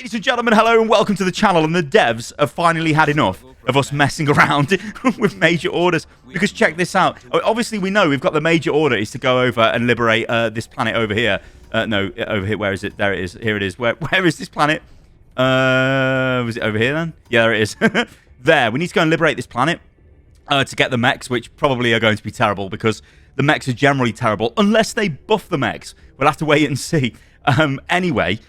Ladies and gentlemen, hello and welcome to the channel. And the devs have finally had enough of us messing around with major orders. Because check this out. Obviously, we know we've got the major order is to go over and liberate this planet over here. No, over here. Where is it? There it is. Here it is. Where is this planet? Was it over here then? Yeah, there it is. There. We need to go and liberate this planet to get the mechs, which probably are going to be terrible because the mechs are generally terrible unless they buff the mechs. We'll have to wait and see. Anyway,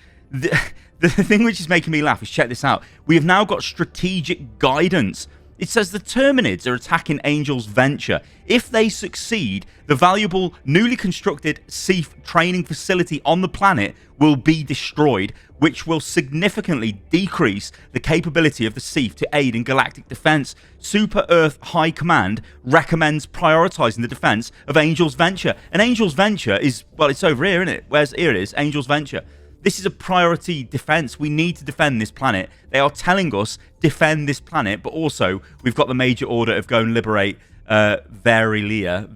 the thing which is making me laugh is, check this out. We have now got strategic guidance. It says the Terminids are attacking Angel's Venture. If they succeed, the valuable newly constructed Seath training facility on the planet will be destroyed, which will significantly decrease the capability of the Seath to aid in galactic defense. Super Earth High Command recommends prioritizing the defense of Angel's Venture. And Angel's Venture is, well, it's over here, isn't it? Here it is, Angel's Venture. This is a priority defense. We need to defend this planet. They are telling us defend this planet, but also we've got the major order of go and liberate Verilia.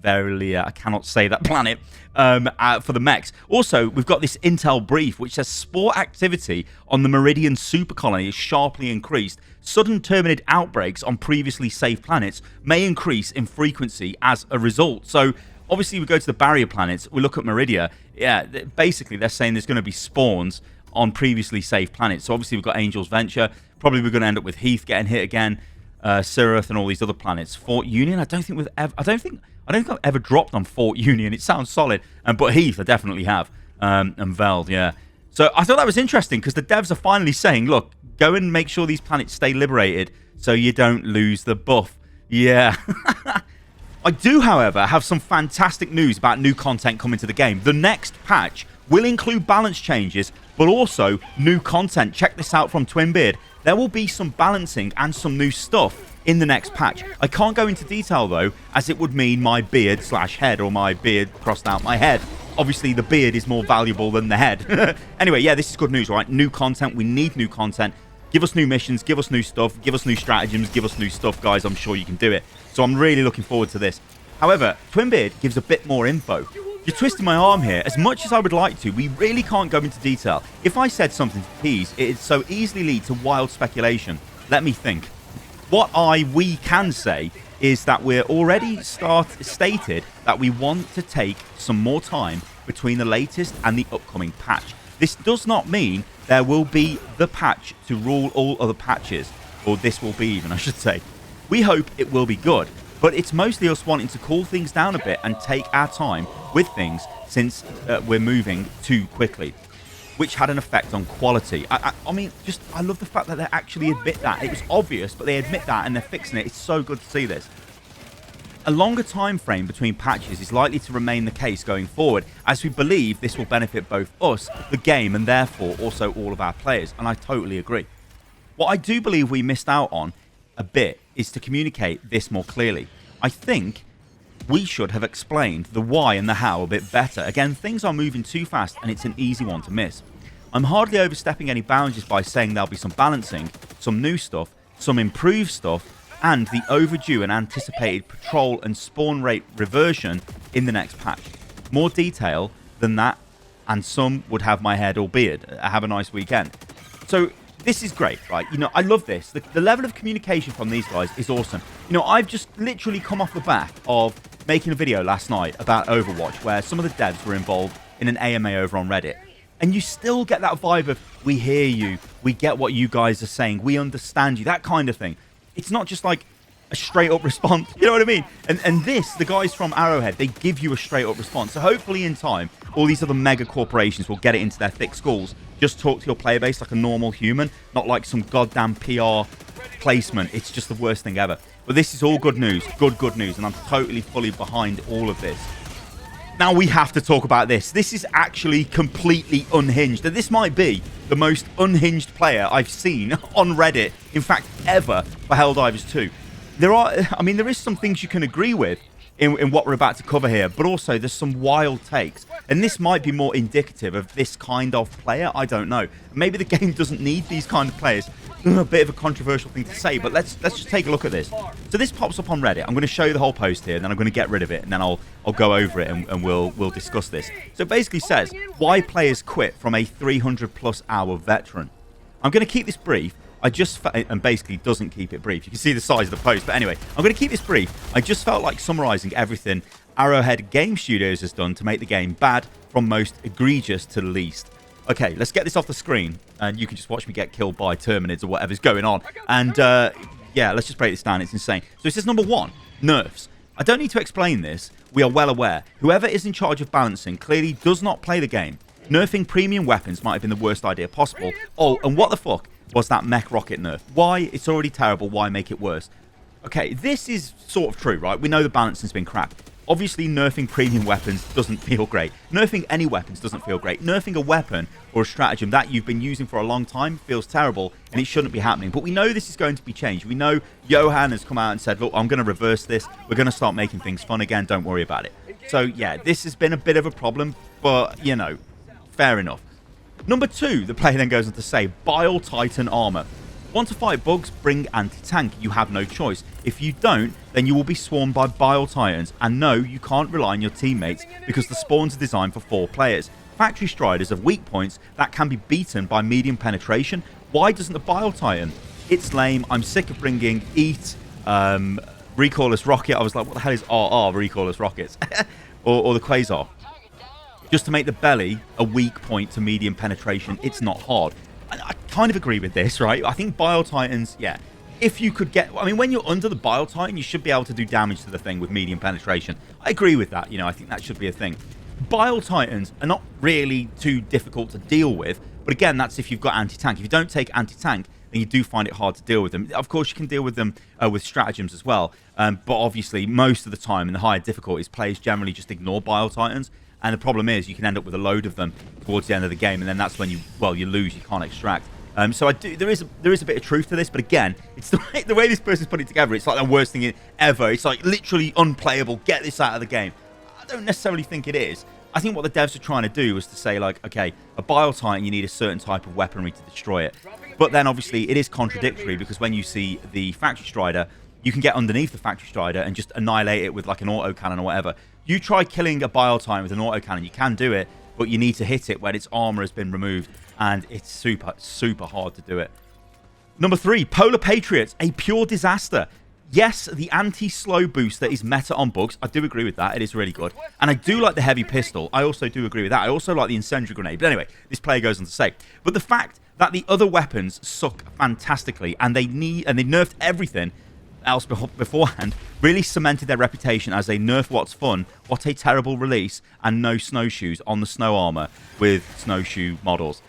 I cannot say that planet for the mechs. Also, we've got this intel brief which says spore activity on the Meridian super colony is sharply increased. Sudden Terminid outbreaks on previously safe planets may increase in frequency as a result. So obviously, we go to the barrier planets. We look at Meridia. Yeah, basically, they're saying there's going to be spawns on previously safe planets. So obviously, we've got Angel's Venture. Probably we're going to end up with Heath getting hit again, Sirith, and all these other planets. Fort Union. I don't think I've ever dropped on Fort Union. It sounds solid, but Heath I definitely have, and Veld. Yeah. So I thought that was interesting because the devs are finally saying, look, go and make sure these planets stay liberated so you don't lose the buff. Yeah. I do, however, have some fantastic news about new content coming to the game. The next patch will include balance changes, but also new content. Check this out from Twinbeard. There will be some balancing and some new stuff in the next patch. I can't go into detail, though, as it would mean my beard / head, or my beard crossed out my head. Obviously, the beard is more valuable than the head. Anyway, yeah, this is good news, right? New content. We need new content. Give us new missions, give us new stuff, give us new stratagems, give us new stuff, guys. I'm sure you can do it. So I'm really looking forward to this. However, Twinbeard gives a bit more info. You're twisting my arm here. As much as I would like to, we really can't go into detail. If I said something to tease, it'd so easily lead to wild speculation. Let me think. What we can say is that we're already stated that we want to take some more time between the latest and the upcoming patch. This does not mean there will be the patch to rule all other patches, or this will be even, I should say. We hope it will be good, but it's mostly us wanting to cool things down a bit and take our time with things since we're moving too quickly, which had an effect on quality. I mean, I love the fact that they actually admit that. It was obvious, but they admit that and they're fixing it. It's so good to see this. A longer time frame between patches is likely to remain the case going forward, as we believe this will benefit both us, the game, and therefore also all of our players, and I totally agree. What I do believe we missed out on a bit is to communicate this more clearly. I think we should have explained the why and the how a bit better. Again, things are moving too fast and it's an easy one to miss. I'm hardly overstepping any boundaries by saying there'll be some balancing, some new stuff, some improved stuff, and the overdue and anticipated patrol and spawn rate reversion in the next patch. More detail than that, and some would have my head or beard. Have a nice weekend. So this is great, right? You know, I love this. The level of communication from these guys is awesome. You know, I've just literally come off the back of making a video last night about Overwatch, where some of the devs were involved in an AMA over on Reddit. And you still get that vibe of, we hear you, we get what you guys are saying, we understand you, that kind of thing. It's not just like a straight up response, you know what I mean? And this, the guys from Arrowhead, they give you a straight up response. So hopefully in time, all these other mega corporations will get it into their thick skulls. Just talk to your player base like a normal human, not like some goddamn PR placement. It's just the worst thing ever. But this is all good news, good news, and I'm totally fully behind all of this. Now we have to talk about this. This is actually completely unhinged. And this might be the most unhinged player I've seen on Reddit, in fact, ever, for Helldivers 2. There is some things you can agree with in what we're about to cover here, but also there's some wild takes. And this might be more indicative of this kind of player. I don't know. Maybe the game doesn't need these kind of players. A bit of a controversial thing to say, but let's just take a look at this. So this pops up on Reddit. I'm going to show you the whole post here, and then I'm going to get rid of it, and then I'll go over it, and we'll discuss this. So it basically says, why players quit from a 300+ hour veteran. I'm going to keep this brief. And basically doesn't keep it brief. You can see the size of the post. But anyway, I'm going to keep this brief. I just felt like summarizing everything Arrowhead Game Studios has done to make the game bad, from most egregious to least. Okay, let's get this off the screen, and you can just watch me get killed by Terminids or whatever's going on. And yeah, let's just break this down. It's insane. So it says number 1, nerfs. I don't need to explain this. We are well aware. Whoever is in charge of balancing clearly does not play the game. Nerfing premium weapons might have been the worst idea possible. Oh, and what the fuck was that mech rocket nerf? Why? It's already terrible. Why make it worse? Okay, this is sort of true, right? We know the balancing's been crap. Obviously, nerfing premium weapons doesn't feel great. Nerfing any weapons doesn't feel great. Nerfing a weapon or a stratagem that you've been using for a long time feels terrible, and it shouldn't be happening. But we know this is going to be changed. We know Johan has come out and said, look, I'm going to reverse this. We're going to start making things fun again. Don't worry about it. So, yeah, this has been a bit of a problem, but, you know, fair enough. Number 2, the player then goes on to say, Bile Titan armor. Want to fight bugs? Bring anti-tank. You have no choice. If you don't, then you will be swarmed by Bile Titans. And no, you can't rely on your teammates because the spawns are designed for 4 players. Factory Striders have weak points that can be beaten by medium penetration. Why doesn't the Bile Titan? It's lame. I'm sick of bringing EAT, recoilless rocket. I was like, what the hell is RR, recoilless rockets? or the Quasar. Just to make the belly a weak point to medium penetration. It's not hard. I kind of agree with this, right? I think Bile Titans, yeah. If you could get... I mean, when you're under the Bile Titan, you should be able to do damage to the thing with medium penetration. I agree with that. You know, I think that should be a thing. Bile Titans are not really too difficult to deal with. But again, that's if you've got anti-tank. If you don't take anti-tank, then you do find it hard to deal with them. Of course, you can deal with them with stratagems as well. But obviously, most of the time in the higher difficulties, players generally just ignore Bile Titans. And the problem is you can end up with a load of them towards the end of the game, and then that's when you lose. You can't extract. So there is a bit of truth to this, but again, it's the way this person's put it together. It's like the worst thing ever. It's like literally unplayable. Get this out of the game. I don't necessarily think it is. I think what the devs are trying to do was to say, like, okay, a Bile Titan, you need a certain type of weaponry to destroy it. But then obviously it is contradictory, because when you see the Factory Strider, you can get underneath the Factory Strider and just annihilate it with like an autocannon or whatever. You try killing a Bile Titan with an autocannon, you can do it, but you need to hit it when its armor has been removed, and it's super, super hard to do it. Number 3, Polar Patriots, a pure disaster. Yes, the anti-slow booster is meta on bugs. I do agree with that. It is really good. And I do like the heavy pistol. I also do agree with that. I also like the incendiary grenade. But anyway, this player goes on to say, but the fact that the other weapons suck fantastically, and they nerfed everything else beforehand, really cemented their reputation as they nerf what's fun. What a terrible release, and no snowshoes on the snow armor with snowshoe models.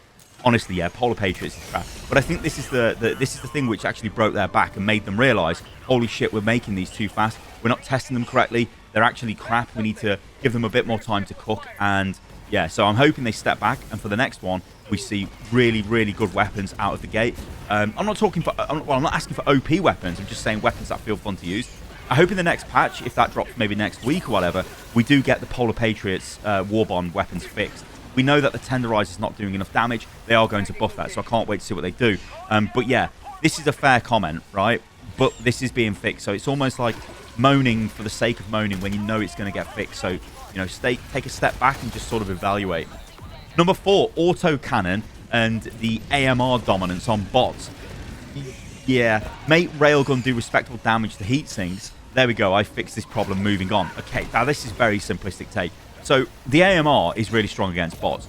Honestly, yeah, Polar Patriots is crap. But I think this is the thing which actually broke their back and made them realize, holy shit, we're making these too fast. We're not testing them correctly. They're actually crap. We need to give them a bit more time to cook. And yeah, so I'm hoping they step back, and for the next one, we see really, really good weapons out of the gate. I'm not asking for OP weapons. I'm just saying weapons that feel fun to use. I hope in the next patch, if that drops maybe next week or whatever, we do get the Polar Patriots Warbond weapons fixed. We know that the Tenderizer is not doing enough damage. They are going to buff that, so I can't wait to see what they do. But yeah, this is a fair comment, right? But this is being fixed, so it's almost like moaning for the sake of moaning when you know it's going to get fixed. So, you know, take a step back and just sort of evaluate. Number 4, autocannon and the AMR dominance on bots. Yeah, make railgun do respectable damage to heat sinks. There we go, I fixed this problem, moving on. Okay, now this is very simplistic take. So the AMR is really strong against bots.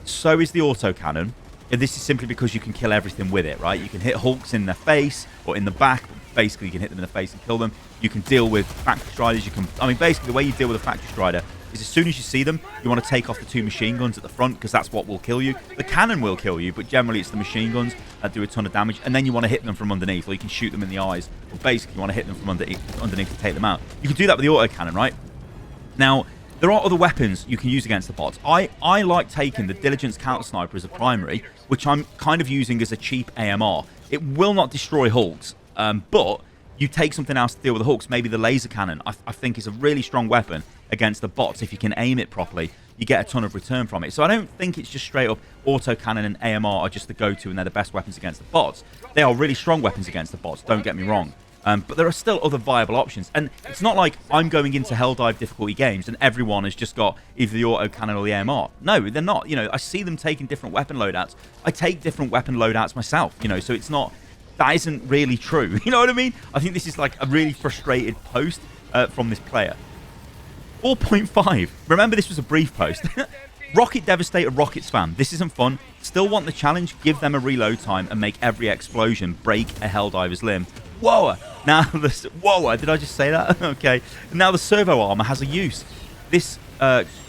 So is the autocannon. And this is simply because you can kill everything with it, right? You can hit Hulks in the face or in the back. Basically, you can hit them in the face and kill them. You can deal with Factory Striders. Basically, the way you deal with a Factory Strider is as soon as you see them, you want to take off the 2 machine guns at the front, because that's what will kill you. The cannon will kill you, but generally it's the machine guns that do a ton of damage. And then you want to hit them from underneath, or you can shoot them in the eyes. But basically, you want to hit them from underneath to take them out. You can do that with the autocannon, right? Now, there are other weapons you can use against the bots. I like taking the Diligence Counter Sniper as a primary, which I'm kind of using as a cheap AMR. It will not destroy Hulks, but you take something else to deal with the Hulks. Maybe the laser cannon, I think, is a really strong weapon against the bots. If you can aim it properly, you get a ton of return from it. So I don't think it's just straight up autocannon and AMR are just the go-to and they're the best weapons against the bots. They are really strong weapons against the bots, don't get me wrong. But there are still other viable options. And it's not like I'm going into Helldive difficulty games and everyone has just got either the autocannon or the AMR. No, they're not. You know, I see them taking different weapon loadouts. I take different weapon loadouts myself, you know, so it's not... That isn't really true. You know what I mean? I think this is like a really frustrated post from this player. 4.5. Remember, this was a brief post. Rocket Devastator Rocket Spam. This isn't fun. Still want the challenge? Give them a reload time and make every explosion break a Helldiver's limb. Whoa! Now the... Whoa! Did I just say that? Okay. Now the servo armor has a use. This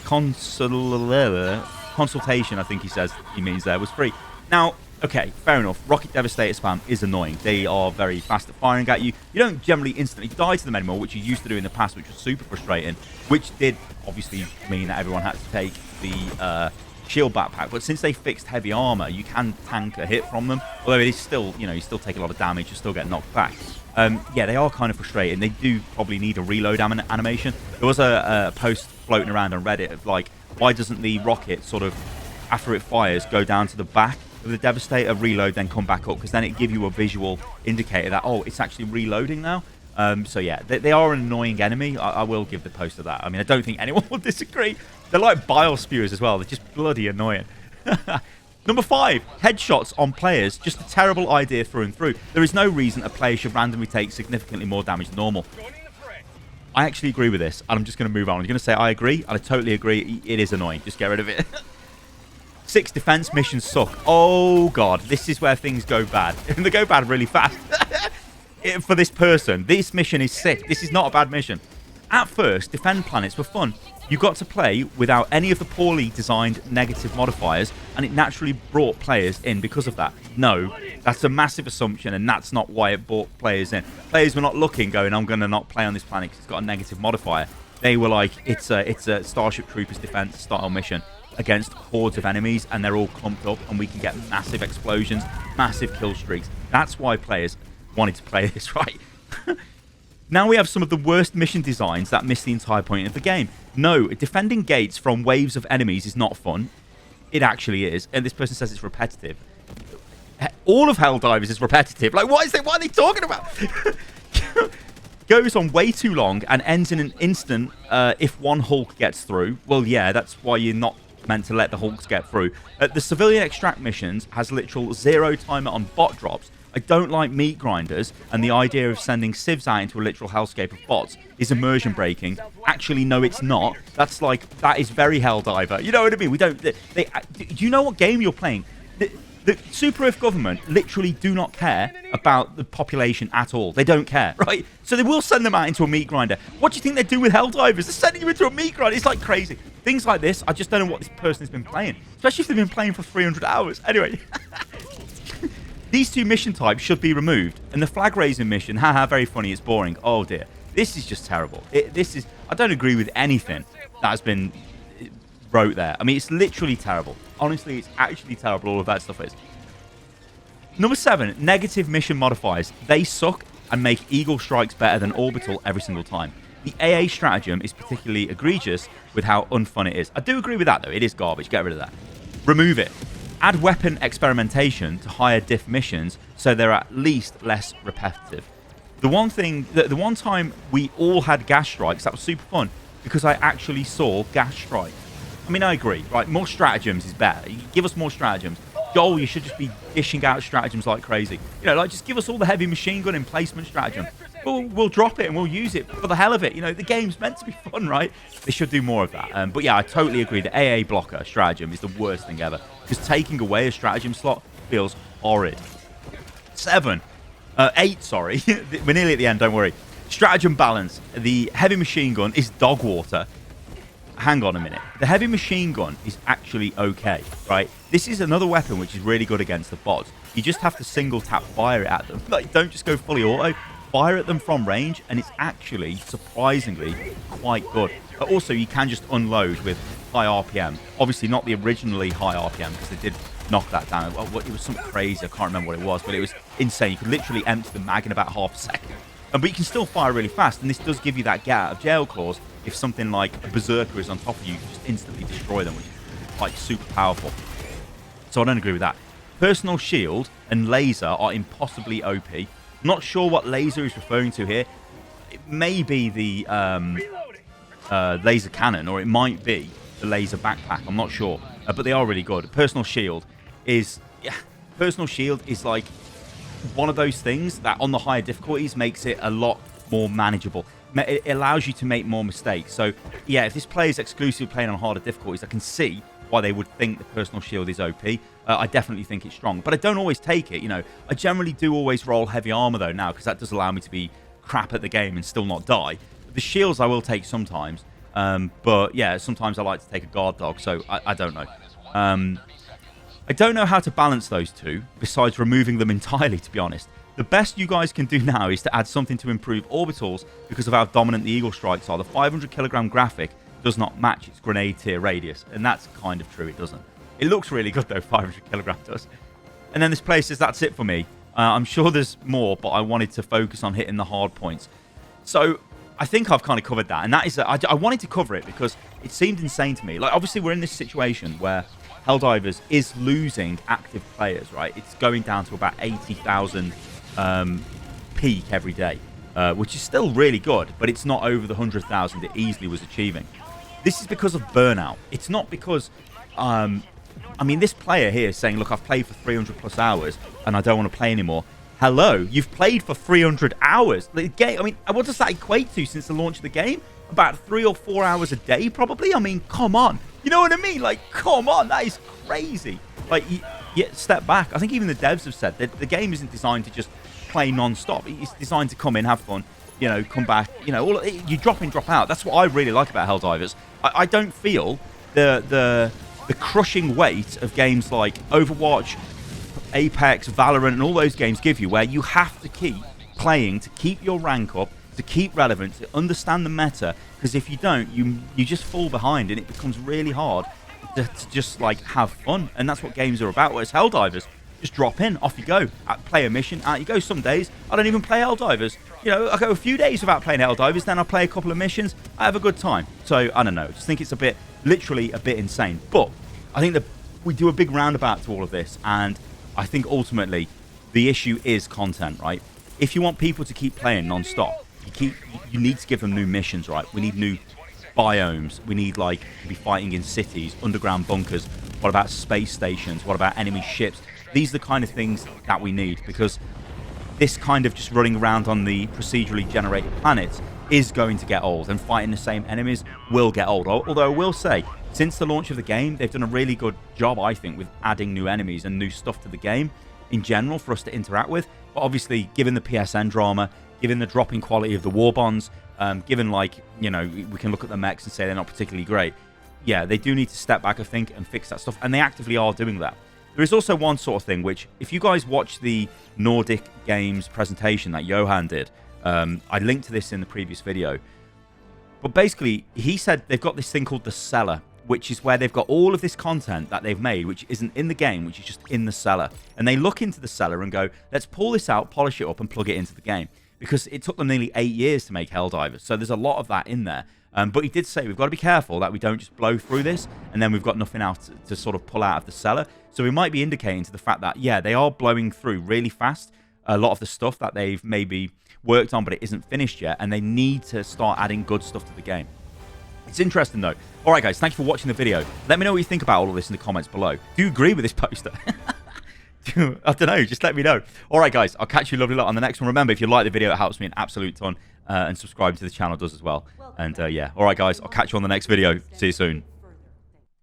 consultation, I think he means there, was free. Now... Okay, fair enough. Rocket Devastator spam is annoying. They are very fast at firing at you. You don't generally instantly die to them anymore, which you used to do in the past, which was super frustrating, which did obviously mean that everyone had to take the shield backpack. But since they fixed heavy armor, you can tank a hit from them, although it is still, you know, you still take a lot of damage, you still get knocked back. Yeah, they are kind of frustrating. They do probably need a reload animation. There was a post floating around on Reddit of like, why doesn't the rocket sort of, after it fires, go down to the back of the Devastator, reload, then come back up, because then it gives you a visual indicator that, oh, it's actually reloading now. So yeah, they are an annoying enemy. I will give the post of that. I mean, I don't think anyone will disagree. They're like bile spewers as well. They're just bloody annoying. Number 5, headshots on players. Just a terrible idea through and through. There is no reason a player should randomly take significantly more damage than normal. I actually agree with this, and I'm just going to move on. I'm going to say I agree, and I totally agree. It is annoying. Just get rid of it. 6, defense missions suck. Oh, God. This is where things go bad. And they go bad really fast. For this person, this mission is sick. This is not a bad mission. At first, defend planets were fun. You got to play without any of the poorly designed negative modifiers, and it naturally brought players in because of that. No, that's a massive assumption, and that's not why it brought players in. Players were not looking, going, I'm going to not play on this planet because it's got a negative modifier. They were like, it's a Starship Troopers defense style mission against hordes of enemies, and they're all clumped up, and we can get massive explosions, massive kill streaks. That's why players wanted to play this, right? Now we have some of the worst mission designs that miss the entire point of the game. No, defending gates from waves of enemies is not fun. It actually is, and this person says it's repetitive. All of Helldivers is repetitive. Like, what are they talking about? Goes on way too long and ends in an instant if one Hulk gets through. Well, yeah, that's why you're not meant to let the Hulks get through. The civilian extract missions has literal 0 timer on bot drops. I don't like meat grinders, and the idea of sending civs out into a literal hellscape of bots is immersion breaking. Actually, no, it's not. That is very Helldiver. You know what I mean? Do you know what game you're playing? The Super Earth government literally do not care about the population at all. They don't care, right? So they will send them out into a meat grinder. What do you think they do with Helldivers? They're sending you into a meat grinder. It's like crazy. Things like this, I just don't know what this person has been playing. Especially if they've been playing for 300 hours. Anyway. These 2 mission types should be removed. And the flag raising mission, haha, very funny, it's boring. Oh dear. This is just terrible. I don't agree with anything that has been wrote there. I mean, it's literally terrible. Honestly, it's actually terrible, all of that stuff is. Number 7, negative mission modifiers. They suck and make Eagle strikes better than Orbital every single time. The AA stratagem is particularly egregious with how unfun it is. I do agree with that, though. It is garbage. Get rid of that. Remove it. Add weapon experimentation to higher diff missions so they're at least less repetitive. The one time we all had gas strikes, that was super fun because I actually saw gas strikes. I mean, I agree, right? More stratagems is better. You give us more stratagems. Joel, you should just be dishing out stratagems like crazy. You know, like just give us all the heavy machine gun emplacement stratagem. We'll drop it and we'll use it for the hell of it. You know, the game's meant to be fun, right? They should do more of that. But yeah, I totally agree. The AA blocker stratagem is the worst thing ever because taking away a stratagem slot feels horrid. 8, sorry. We're nearly at the end, don't worry. Stratagem balance. The heavy machine gun is dog water. Hang on a minute. The heavy machine gun is actually okay, right? This is another weapon which is really good against the bots. You just have to single tap fire it at them. Like, don't just go fully auto. Fire at them from range, and it's actually surprisingly quite good. But also, you can just unload with high RPM. Obviously, not the originally high RPM because they did knock that down. It was something crazy. I can't remember what it was, but it was insane. You could literally empty the mag in about half a second. But you can still fire really fast, and this does give you that get out of jail clause. If something like a berserker is on top of you, you can just instantly destroy them, which is like super powerful. So I don't agree with that. Personal shield and laser are impossibly OP. Not sure what laser he's referring to here. It may be the laser cannon, or it might be the laser backpack. I'm not sure, but they are really good. Personal shield is like one of those things that on the higher difficulties makes it a lot more manageable. It allows you to make more mistakes. So yeah, if this player is exclusively playing on harder difficulties, I can see why they would think the personal shield is OP. I definitely think it's strong, but I don't always take it. You know, I generally do always roll heavy armor though now, because that does allow me to be crap at the game and still not die. The shields I will take sometimes, but yeah, sometimes I like to take a guard dog. So I don't know. I don't know how to balance those two besides removing them entirely, to be honest. The best you guys can do now is to add something to improve orbitals because of how dominant the Eagle Strikes are. The 500 kilogram graphic does not match its grenade tier radius, and that's kind of true, it doesn't. It looks really good though, 500 kilogram does. And then this player says, that's it for me. I'm sure there's more, but I wanted to focus on hitting the hard points. So I think I've kind of covered that, and that is, I wanted to cover it because it seemed insane to me. Like, obviously we're in this situation where Helldivers is losing active players, right? It's going down to about 80,000 peak every day, which is still really good, but it's not over the 100,000 it easily was achieving. This is because of burnout. It's not because, I mean, this player here is saying, look, I've played for 300 plus hours and I don't want to play anymore. Hello, you've played for 300 hours. The game, I mean, what does that equate to since the launch of the game? About 3 or 4 hours a day, probably? I mean, come on. You know what I mean? Like, come on, that is crazy. Like, step back. I think even the devs have said that the game isn't designed to just play non-stop. It's designed to come in, have fun, you know, come back. You know, you drop in, drop out. That's what I really like about Helldivers. I don't feel the crushing weight of games like Overwatch, Apex, Valorant, and all those games give you, where you have to keep playing to keep your rank up, to keep relevant, to understand the meta, because if you don't, you just fall behind, and it becomes really hard to just like have fun. And that's what games are about. Whereas Helldivers, just drop in, off you go, play a mission, out you go. Some days I don't even play Helldivers. You know, I go a few days without playing Helldivers, then I play a couple of missions, I have a good time. So I don't know, I just think it's a bit, literally a bit insane. But I think that we do a big roundabout to all of this, and I think ultimately the issue is content, right? If you want people to keep playing non-stop, you need to give them new missions, right? We need new biomes. We need, like, to be fighting in cities, underground bunkers. What about space stations? What about enemy ships? These are the kind of things that we need, because this kind of just running around on the procedurally generated planets is going to get old, and fighting the same enemies will get old. Although I will say, since the launch of the game, they've done a really good job, I think, with adding new enemies and new stuff to the game in general for us to interact with. But obviously, given the PSN drama, given the dropping quality of the war bonds, given, like, you know, we can look at the mechs and say they're not particularly great. Yeah, they do need to step back, I think, and fix that stuff, and they actively are doing that. There is also one sort of thing, which, if you guys watch the Nordic Games presentation that Johan did, I linked to this in the previous video, but basically, he said they've got this thing called the cellar, which is where they've got all of this content that they've made, which isn't in the game, which is just in the cellar. And they look into the cellar and go, let's pull this out, polish it up, and plug it into the game. Because it took them nearly 8 years to make Helldivers. So there's a lot of that in there. But he did say we've got to be careful that we don't just blow through this and then we've got nothing else to sort of pull out of the cellar. So we might be indicating to the fact that, yeah, they are blowing through really fast a lot of the stuff that they've maybe worked on, but it isn't finished yet. And they need to start adding good stuff to the game. It's interesting, though. All right, guys, thank you for watching the video. Let me know what you think about all of this in the comments below. Do you agree with this poster? I don't know. Just let me know. All right, guys, I'll catch you lovely lot on the next one. Remember, if you like the video, it helps me an absolute ton. And subscribe to the channel does as well. And, yeah. All right, guys, I'll catch you on the next video. See you soon.